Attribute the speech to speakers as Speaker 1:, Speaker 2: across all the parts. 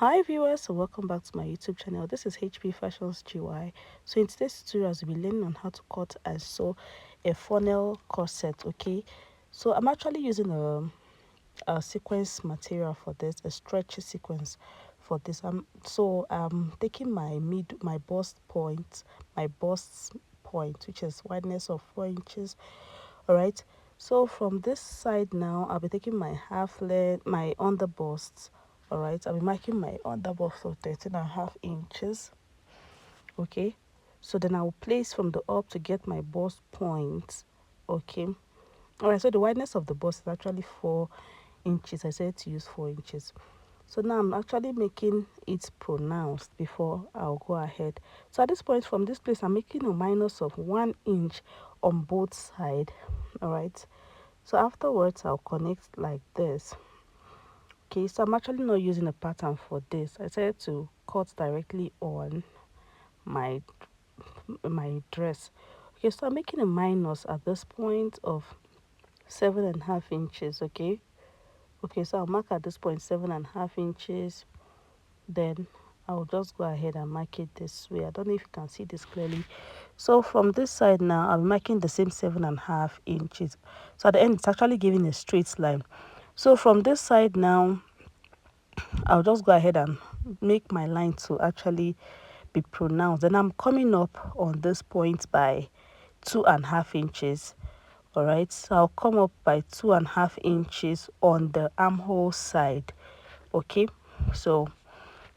Speaker 1: Hi viewers, so welcome back to my YouTube channel. This is HP Fashions GY. So in today's tutorial, we'll be learning on how to cut and sew a funnel corset. Okay, so I'm actually using a sequence material for this, a stretchy sequence for this. I'm taking my bust point, which is wideness of 4 inches. All right, so from this side now, I'll be taking my half length, my under bust. All right, I'll be marking my under bust of 13.5 inches. Okay, so then I'll place from the up to get my bust point. Okay, all right, so the wideness of the bust is actually 4 inches. I said to use 4 inches. So now I'm actually making it pronounced before I'll go ahead. So at this point, from this place, I'm making a minus of 1 inch on both sides. All right, so afterwards I'll connect like this. Okay, so I'm actually not using a pattern for this. I decided to cut directly on my dress. Okay, so I'm making a minus at this point of 7.5 inches. Okay, so I'll mark at this point 7.5 inches. Then I'll just go ahead and mark it this way. I don't know if you can see this clearly. So from this side now, I'll be marking the same 7.5 inches. So at the end, it's actually giving a straight line. So from this side now, I'll just go ahead and make my line to actually be pronounced. Then I'm coming up on this point by 2.5 inches. All right, so I'll come up by 2.5 inches on the armhole side. Okay, so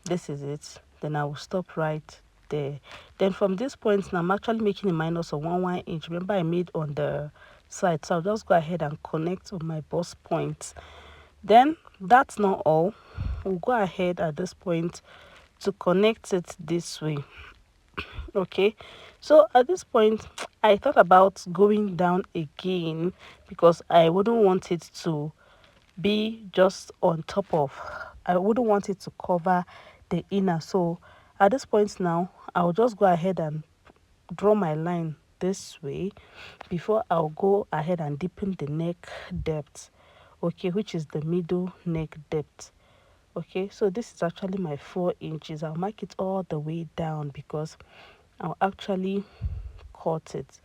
Speaker 1: this is it. Then I will stop right there. Then from this point now, I'm actually making a minus of 1 inch. Remember, I made on the side, so I'll just go ahead and connect on my bust points. Then that's not all. We'll go ahead at this point to connect it this way. Okay, so at this point I thought about going down again because I wouldn't want it to be just on top of, I wouldn't want it to cover the inner. So at this point now, I'll just go ahead and draw my line this way before I'll go ahead and deepen the neck depth. Okay, which is the middle neck depth. Okay, so this is actually my 4 inches. I'll mark it all the way down because I'll actually cut it.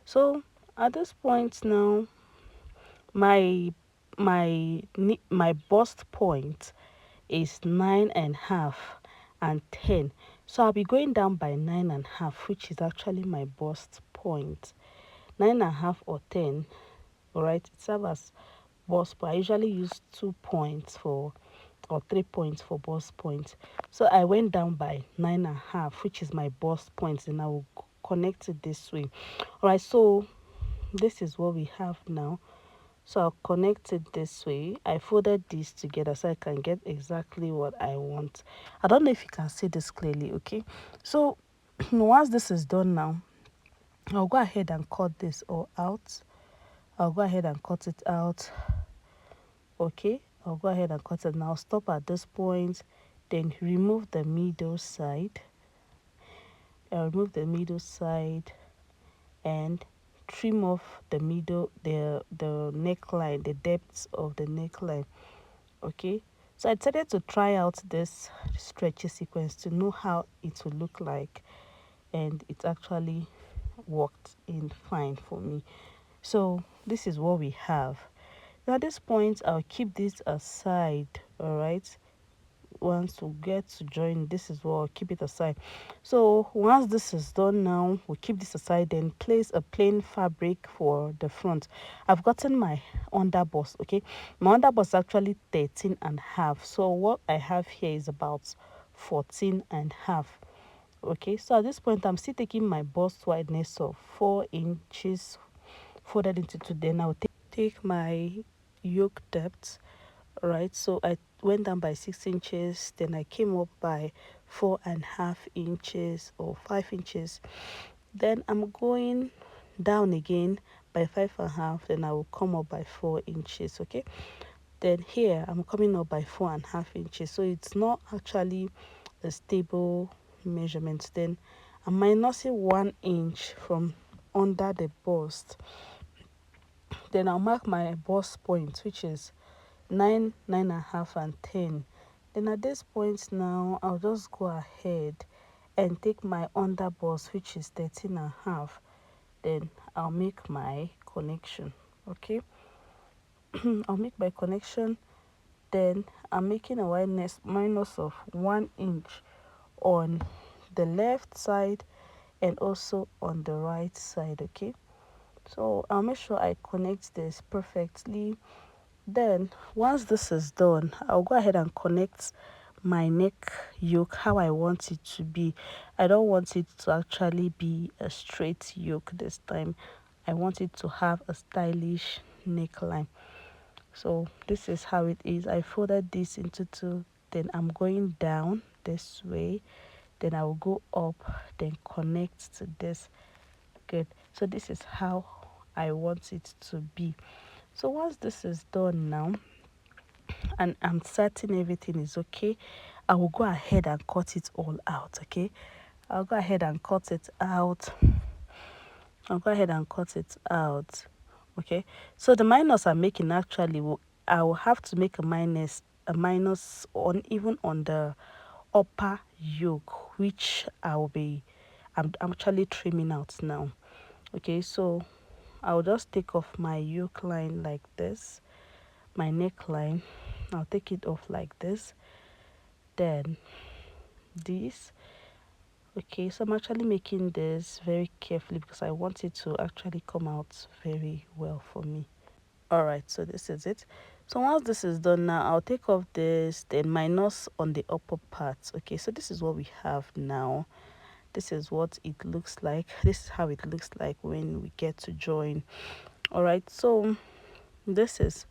Speaker 1: So at this point now, my my bust point is 9.5 and 10. So I'll be going down by 9.5, which is actually my bust point. 9.5 or 10. All right, it serves as bust point. I usually use 2 points for, or 3 points for bust point. So I went down by 9.5, which is my bust point, and I will connect it this way. All right, so this is what we have now. So I'll connect it this way. I folded these together so I can get exactly what I want. I don't know if you can see this clearly. Okay, so once this is done now, I'll go ahead and cut this all out. I'll go ahead and cut it out. Okay, I'll go ahead and cut it now. Stop at this point, then remove the middle side. I'll remove the middle side and trim off the middle, the neckline, the depths of the neckline. Okay, so I decided to try out this stretchy sequence to know how it will look like, and it actually worked in fine for me. So this is what we have. Now at this point, I'll keep this aside. All right, once we get to join, this is what I'll keep it aside. So once this is done now, we'll keep this aside, then place a plain fabric for the front. I've gotten my under bust. Okay, my under bust is actually 13.5, so what I have here is about 14.5. Okay, so at this point I'm still taking my bust wideness of 4 inches folded into two. Then I'll take my yoke depth. Right, so I went down by 6 inches, then I came up by 4.5 inches or 5 inches. Then I'm going down again by 5.5, then I will come up by 4 inches. Okay, then here I'm coming up by 4.5 inches, so it's not actually a stable measurement. Then I'm minusing 1 inch from under the bust. Then I'll mark my bust point, which is 9, 9.5 and 10. Then at this point now, I'll just go ahead and take my under bust, which is 13 and a half. Then I'll make my connection. Okay. I'll make my connection. Then I'm making a wideness minus of 1 inch on the left side and also on the right side. Okay, so I'll make sure I connect this perfectly. Then once this is done, I'll go ahead and connect my neck yoke how I want it to be. I don't want it to actually be a straight yoke this time. I want it to have a stylish neckline. So this is how it is. I folded this into two, then I'm going down this way, then I will go up, then connect to this. Good. So this is how I want it to be. So once this is done now, and I'm certain everything is okay, I will go ahead and cut it all out. Okay, I'll go ahead and cut it out. Okay, so the minus I'm making actually I will have to make a minus on even on the upper yoke, which I'm actually trimming out now. Okay, so I'll just take off my yoke line like this, my neckline. I'll take it off like this, then this. Okay, so I'm actually making this very carefully because I want it to actually come out very well for me. All right, so this is it. So once this is done now, I'll take off this, then minus on the upper part. Okay, so this is what we have now. This is what it looks like. This is how it looks like when we get to join. All right, so this is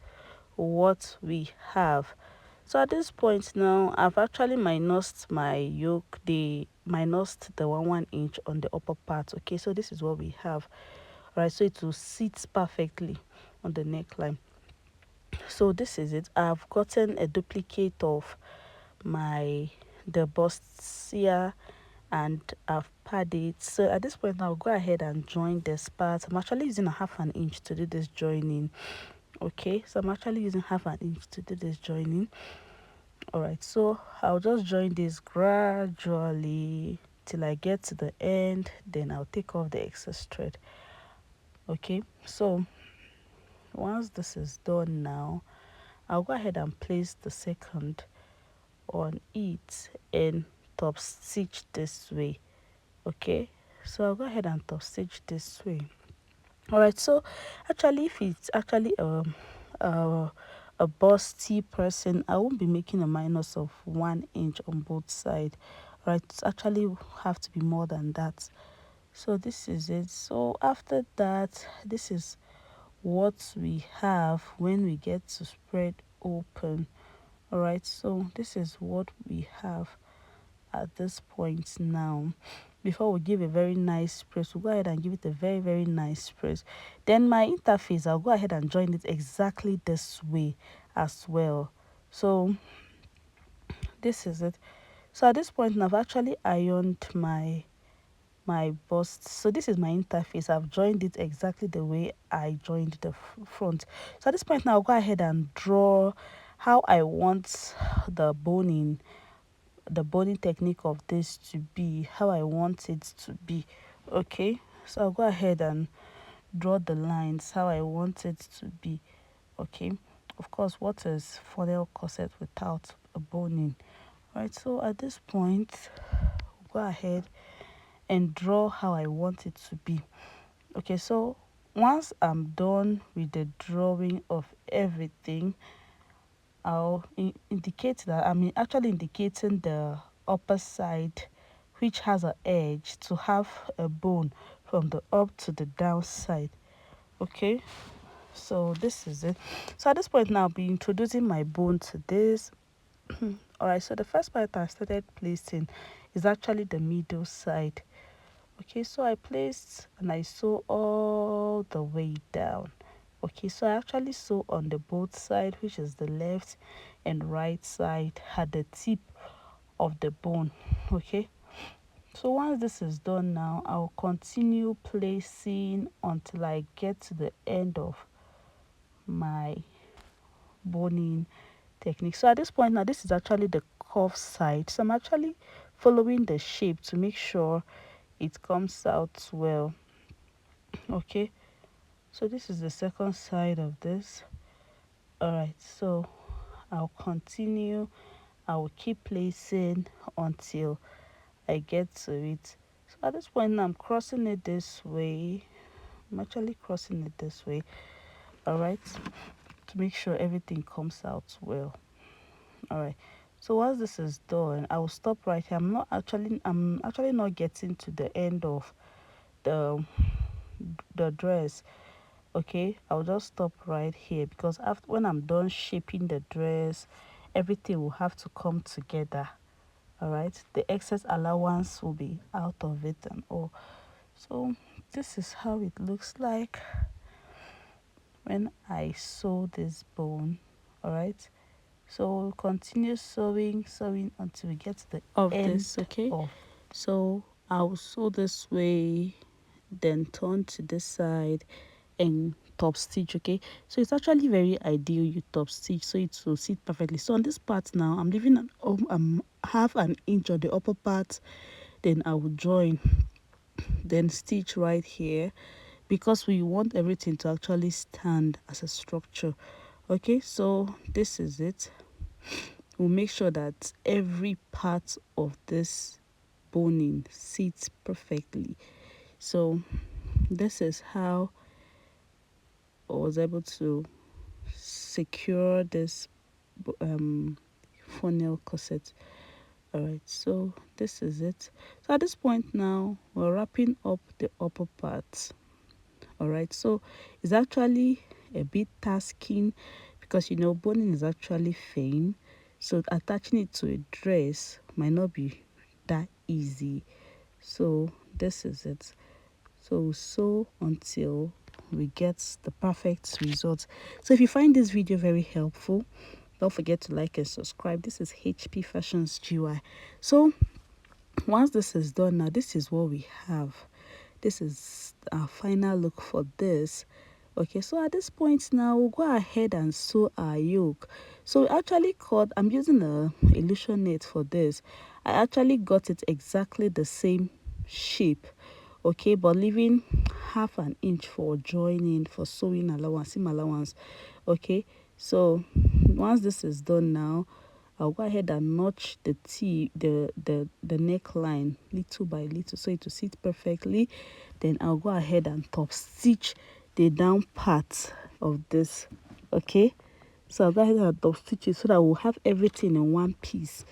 Speaker 1: what we have. So at this point now, I've actually minused my yoke, the minused the 1 inch on the upper part. Okay, so this is what we have. All right, so it will sit perfectly on the neckline. So this is it. I've gotten a duplicate of the bust here, and I've padded it. So at this point now, I'll go ahead and join this part. I'm actually using a half an inch to do this joining. Okay, so I'm actually using half an inch to do this joining. All right, so I'll just join this gradually till I get to the end, then I'll take off the excess thread. Okay, so once this is done now, I'll go ahead and place the second on it and top stitch this way. Okay, so I'll go ahead and top stitch this way. All right, so actually if it's actually uh, a busty person, I won't be making a minus of 1 inch on both sides. Right, it's actually have to be more than that. So this is it. So after that, this is what we have when we get to spread open. All right, so this is what we have at this point now. Before we give a very nice press, we'll go ahead and give it a very, very nice press. Then my interface, I'll go ahead and join it exactly this way as well. So this is it. So at this point now, I've actually ironed my bust. So this is my interface. I've joined it exactly the way I joined the front. So at this point now, I'll go ahead and draw how I want the boning technique of this to be, how I want it to be. Okay, so I'll go ahead and draw the lines how I want it to be. Okay, of course, what is funnel corset without a boning? Right, so at this point, go ahead and draw how I want it to be. Okay, so once I'm done with the drawing of everything, I'll indicate that I'm actually indicating the upper side, which has an edge, to have a bone from the up to the down side. Okay, so this is it. So at this point now, I'll be introducing my bone to this. All right, so the first part I started placing is actually the middle side. Okay, so I placed and I sew all the way down. Okay, so I actually sew on the both side, which is the left and right side, at the tip of the bone. Okay, so once this is done now, I'll continue placing until I get to the end of my boning technique. So at this point now, this is actually the cuff side, so I'm actually following the shape to make sure it comes out well. Okay, so this is the second side of this. All right, so I'll continue. I will keep placing until I get to it. So at this point now, I'm crossing it this way. I'm actually crossing it this way. All right, to make sure everything comes out well. All right, so once this is done, I will stop right here. I'm actually not getting to the end of the dress. Okay, I'll just stop right here because after, when I'm done shaping the dress, everything will have to come together. All right, the excess allowance will be out of it and all. So this is how it looks like when I sew this bone. All right, so we'll continue sewing until we get to the of end this. Okay, so I'll sew this way, then turn to this side and top stitch. Okay, so it's actually very ideal you top stitch so it will sit perfectly. So on this part now, I'm leaving half an inch on the upper part, then I will join, then stitch right here because we want everything to actually stand as a structure. Okay, so this is it. We'll make sure that every part of this boning sits perfectly. So this is how I was able to secure this funnel corset. All right, so this is it. So at this point now, we're wrapping up the upper part. All right, so it's actually a bit tasking because you know boning is actually thin, so attaching it to a dress might not be that easy. So this is it. So sew until we get the perfect result. So if you find this video very helpful, don't forget to like and subscribe. This is HP Fashions GY. So once this is done now, this is what we have. This is our final look for this. Okay, so at this point now, we'll go ahead and sew our yoke. So we actually cut, I'm using a illusion net for this. I actually got it exactly the same shape, okay, but leaving half an inch for joining, for sewing allowance, seam allowance. Okay, so once this is done now, I'll go ahead and notch the neckline little by little so it will sit perfectly. Then I'll go ahead and top stitch the down part of this. Okay, so I'll go ahead and top stitch it so that we'll have everything in one piece.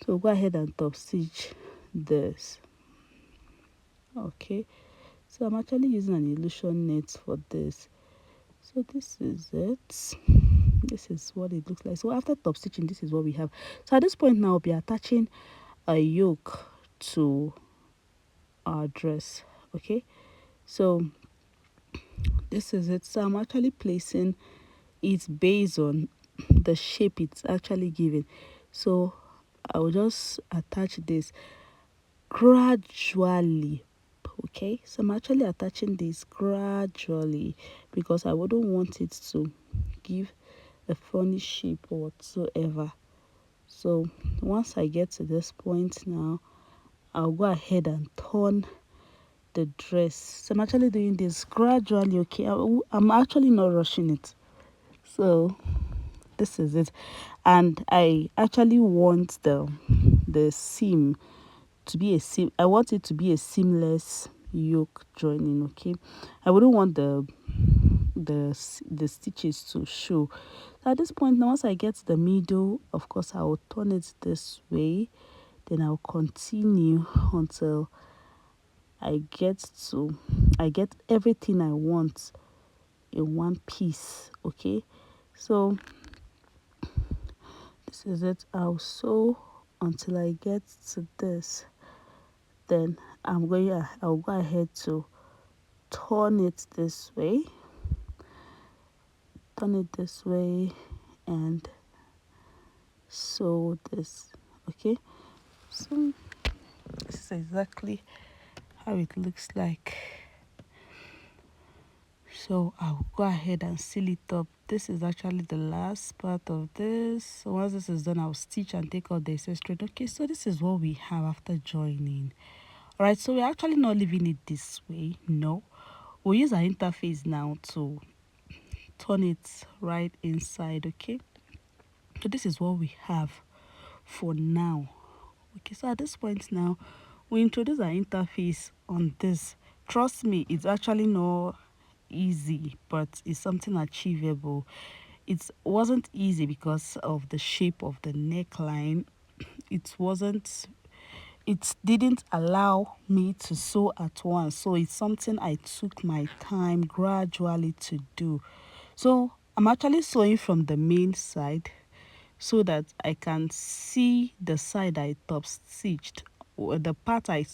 Speaker 1: So go ahead and top stitch this. Okay, so I'm actually using an illusion net for this. So this is it. This is what it looks like. So after top stitching, this is what we have. So at this point now, I'll be attaching a yoke to our dress. Okay, so this is it. So I'm actually placing it based on the shape it's actually given. So I will just attach this gradually. Okay, so I'm actually attaching this gradually because I wouldn't want it to give a funny shape whatsoever. So once I get to this point now, I'll go ahead and turn the dress. So I'm actually doing this gradually. Okay, I'm actually not rushing it. So this is it, and I actually want the seam to be a seam. I want it to be a seamless yoke joining. Okay, I wouldn't want the stitches to show. So at this point now, once I get to the middle, of course I will turn it this way, then I'll continue until I get everything I want in one piece. Okay, so this is it. I'll sew until I get to this, then I'll go ahead to turn it this way, and sew this. Okay, so this is exactly how it looks like. So I'll go ahead and seal it up. This is actually the last part of this. So once this is done, I'll stitch and take out the excess thread. Okay, so this is what we have after joining. All right, so we're actually not leaving it this way. No, we'll use our interface now to turn it right inside. Okay, so this is what we have for now. Okay, so at this point now, we introduce our interface on this. Trust me, it's actually not easy, but it's something achievable. It wasn't easy because of the shape of the neckline. It didn't allow me to sew at once, so it's something I took my time gradually to do. So I'm actually sewing from the main side so that I can see the side I top stitched, or the part I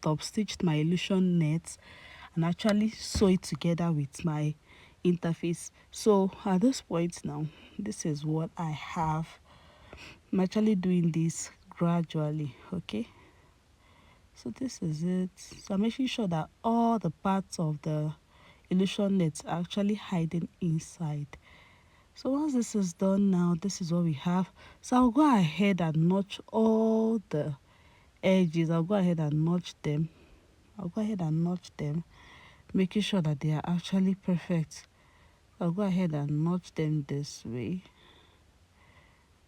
Speaker 1: top stitched my illusion net, and actually sew it together with my interface. So at this point now, this is what I have. I'm actually doing this gradually. Okay, so this is it. So I'm making sure that all the parts of the illusion net are actually hiding inside. So once this is done now, this is what we have. So I'll go ahead and notch all the edges. I'll go ahead and notch them. Making sure that they are actually perfect. I'll go ahead and notch them this way.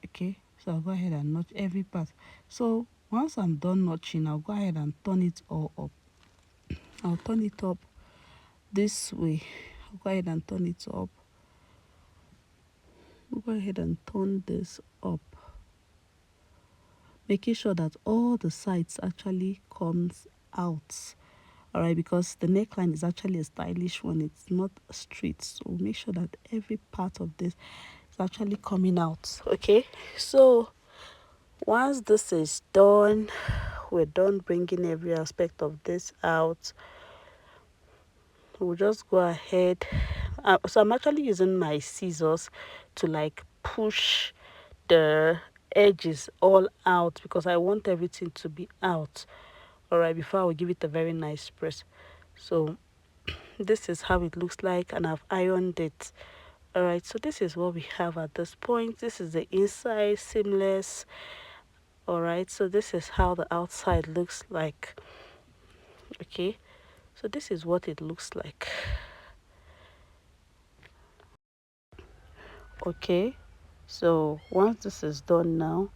Speaker 1: Okay, so I'll go ahead and notch every part. So once I'm done notching, I'll go ahead and turn it all up. I'll turn it up this way. I'll go ahead and turn it up. I'll go ahead and turn this up, making sure that all the sides actually comes out. All right, because the neckline is actually a stylish one, it's not straight, so make sure that every part of this is actually coming out. Okay, so once this is done, we're done bringing every aspect of this out. We'll just go ahead. So I'm actually using my scissors to like push the edges all out because I want everything to be out. All right, before I will give it a very nice press. So this is how it looks like, and I've ironed it. All right, so this is what we have at this point. This is the inside seamless. All right, so this is how the outside looks like. Okay, so this is what it looks like. Okay, so once this is done now,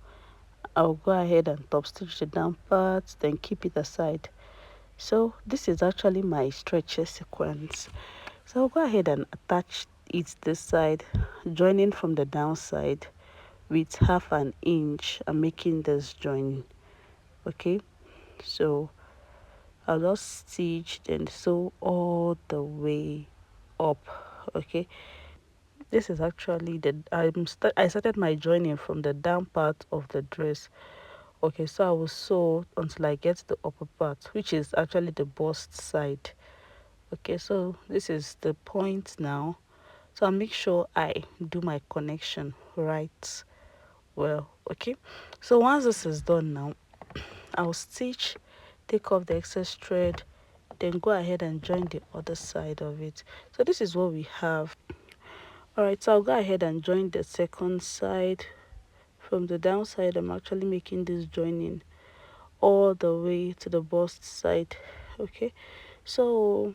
Speaker 1: I'll go ahead and top stitch the down part, then keep it aside. So this is actually my stretchy sequence. So I'll go ahead and attach it this side, joining from the downside with 1/2 inch. I'm making this join. Okay, so I'll just stitch then sew all the way up. Okay, this is actually the I started my joining from the down part of the dress. Okay, so I will sew until I get the upper part, which is actually the bust side. Okay, so this is the point now, so I'll make sure I do my connection right well. Okay, so once this is done now, I'll stitch, take off the excess thread, then go ahead and join the other side of it. So this is what we have. All right, so I'll go ahead and join the second side. From the downside, I'm actually making this joining all the way to the bust side. Okay, so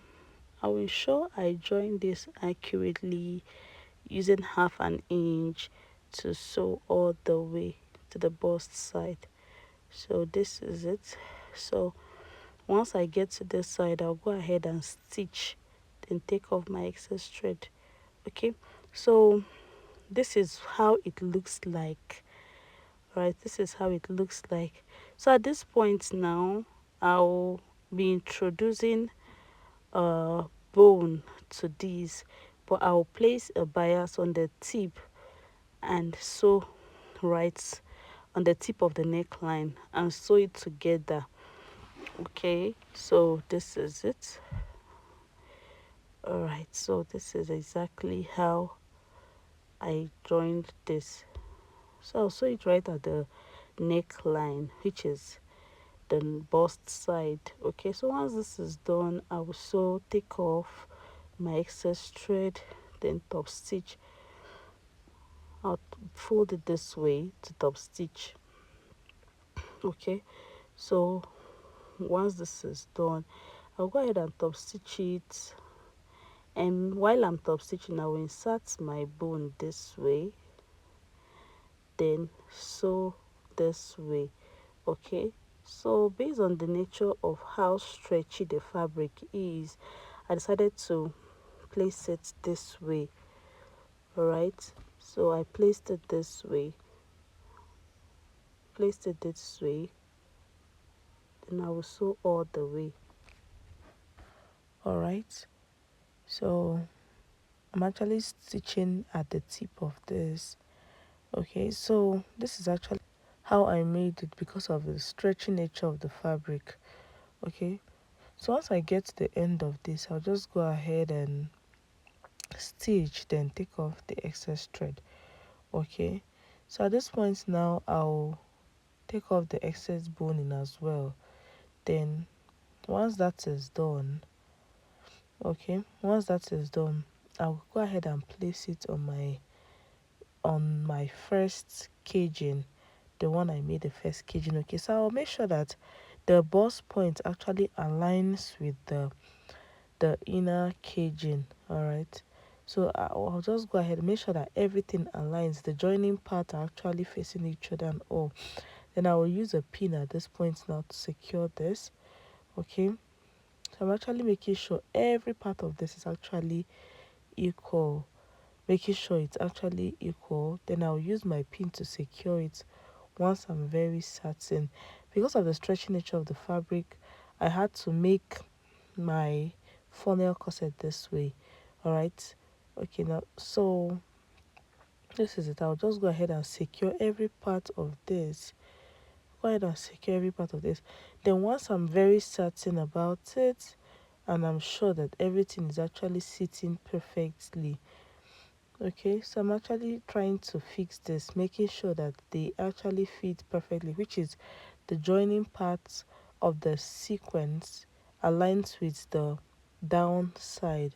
Speaker 1: I will ensure I join this accurately using 1/2 inch to sew all the way to the bust side. So this is it. So once I get to this side, I'll go ahead and stitch, then take off my excess thread. Okay, so this is how it looks like. Right, this is how it looks like. So at this point now, I'll be introducing a bone to these, but I'll place a bias on the tip and sew right on the tip of the neckline and sew it together. Okay, so this is it. All right, so this is exactly how I joined this. So I'll sew it right at the neckline, which is the bust side. Okay, so once this is done, I will sew, take off my excess thread, then top stitch. I'll fold it this way to top stitch. Okay, so once this is done, I'll go ahead and top stitch it, and while I'm top stitching, I will insert my bone this way, then sew this way. Okay, so based on the nature of how stretchy the fabric is, I decided to place it this way. All right, so I placed it this way, then I will sew all the way. All right, so I'm actually stitching at the tip of this. Okay, so this is actually how I made it because of the stretchy nature of the fabric. Okay, so once I get to the end of this, I'll just go ahead and stitch, then take off the excess thread. Okay, so at this point now, I'll take off the excess boning as well. Then once that is done, okay, once that is done, I'll go ahead and place it on my first caging, the one I made the first caging. Okay, so I'll make sure that the bust point actually aligns with the inner caging. All right, so I'll just go ahead and make sure that everything aligns, the joining part are actually facing each other and all. Then I will use a pin at this point now to secure this. Okay, so I'm actually making sure every part of this is actually equal, making sure it's actually equal. Then I'll use my pin to secure it once I'm very certain. Because of the stretchy nature of the fabric, I had to make my funnel corset this way. All right, okay, now so this is it. I'll just go ahead and secure every part of this. Go ahead and secure every part of this. Then once I'm very certain about it, and I'm sure that everything is actually sitting perfectly, okay, so I'm actually trying to fix this, making sure that they actually fit perfectly, which is the joining parts of the sequence aligns with the down side.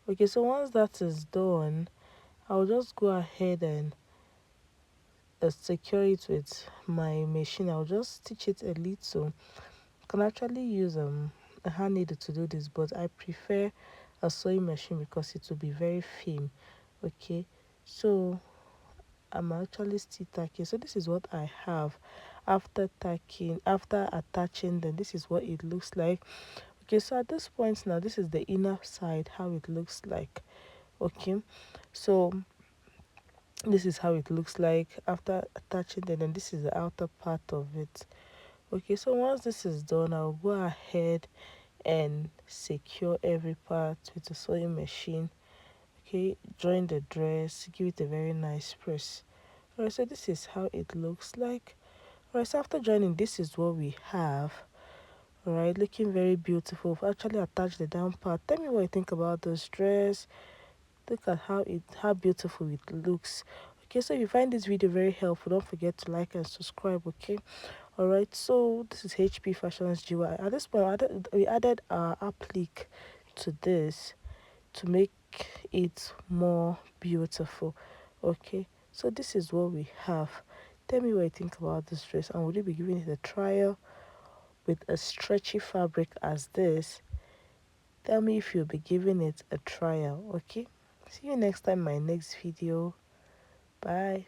Speaker 1: Okay, so once that is done, I'll just go ahead and secure it with my machine. I'll just stitch it a little. You can actually use a hand needle to do this, but I prefer a sewing machine because it will be very firm. Okay, so I'm actually still tacking. So this is what I have after tacking, after attaching. Then this is what it looks like. Okay, so at this point now, this is the inner side, how it looks like. Okay, so this is how it looks like after attaching it, and this is the outer part of it. Okay, so once this is done, I'll go ahead and secure every part with the sewing machine. Okay, join the dress, give it a very nice press. Alright, so this is how it looks like. Alright, so after joining, this is what we have. Alright, looking very beautiful. I've actually attached the down part. Tell me what you think about this dress. Look at how beautiful it looks. Okay, so if you find this video very helpful, don't forget to like and subscribe. Okay, all right, so this is HP Fashions GY. At this point, we added our applique to this to make it more beautiful. Okay, so this is what we have. Tell me what you think about this dress, and would you be giving it a trial with a stretchy fabric as this? Tell me if you'll be giving it a trial. Okay, see you next time in my next video. Bye.